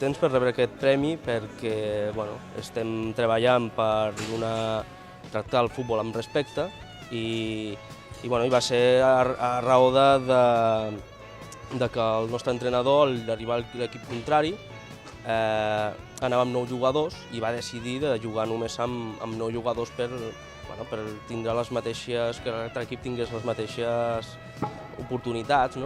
contents per rebre aquest premi perquè estem treballant per tractar el futbol amb respecte i va ser a raó de que el nostre entrenador, al arribar a l'equip contrari, anava amb 9 jugadors i va decidir de jugar només amb 9 jugadors per tindre les mateixes, que l'altre equip tingués les mateixes oportunitats,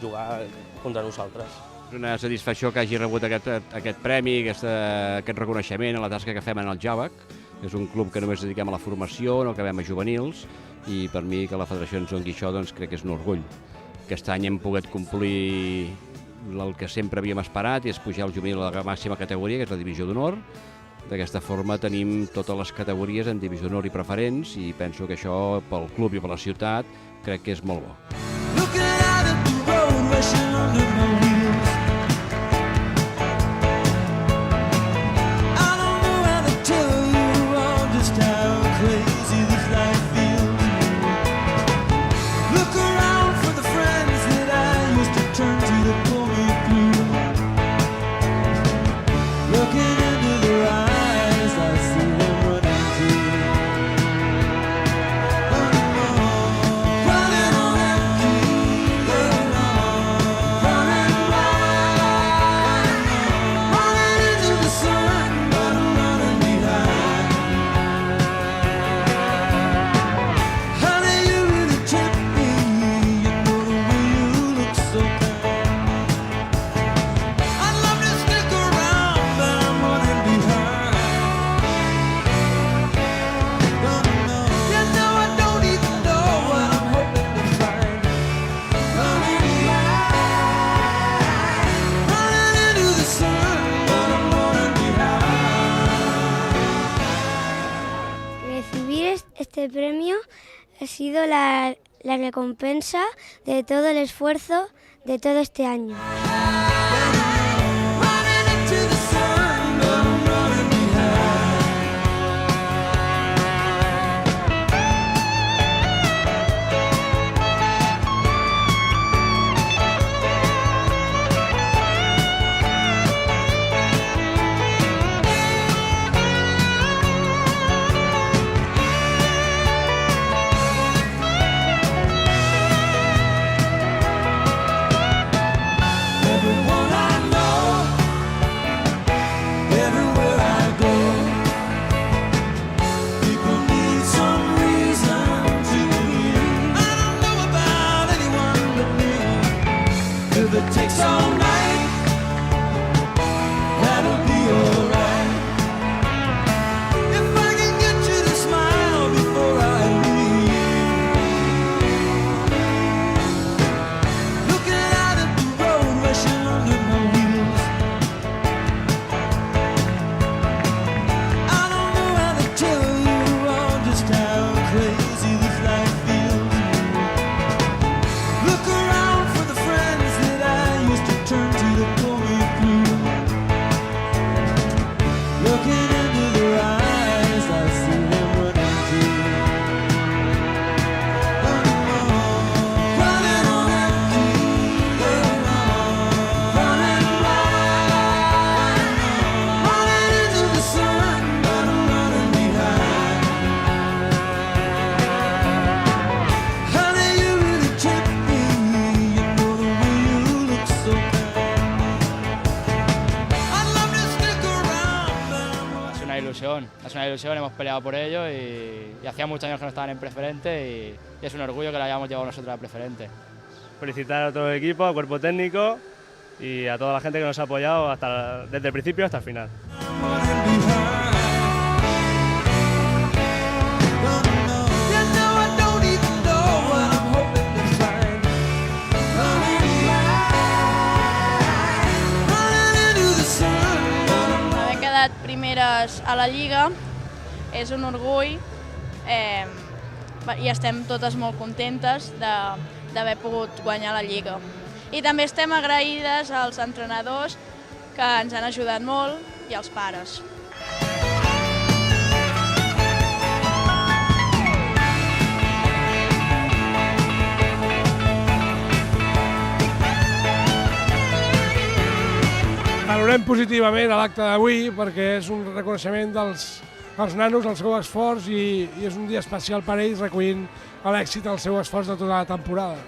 jugar contra nosaltres. És una satisfacció que hagi rebut aquest premi, aquest reconeixement a la tasca que fem en el Jàvec. És un club que només dediquem a la formació, no acabem a juvenils, i per mi que la federació ens doni això crec que és un orgull. Aquest any hem pogut complir el que sempre havíem esperat, i és pujar el juvenil a la màxima categoria, que és la divisió d'honor. D'aquesta forma tenim totes les categories en divisió d'honor i preferents, i penso que això pel club i per la ciutat crec que és molt bo. Este premio ha sido la recompensa de todo el esfuerzo de todo este año. ilusión, hemos peleado por ello y hacía muchos años que no estaban en preferente y es un orgullo que la hayamos llevado nosotros a preferente. Felicitar a todo el equipo, al cuerpo técnico y a toda la gente que nos ha apoyado desde el principio hasta el final. Haver quedat primeres a la Lliga és un orgull i estem totes molt contentes d'haver pogut guanyar la Lliga. I també estem agraïdes als entrenadors que ens han ajudat molt i als pares. Valorem positivament l'acte d'avui perquè és un reconeixement dels nanos, el seu esforç i és un dia especial per ells recollint l'èxit del seu esforç de tota la temporada.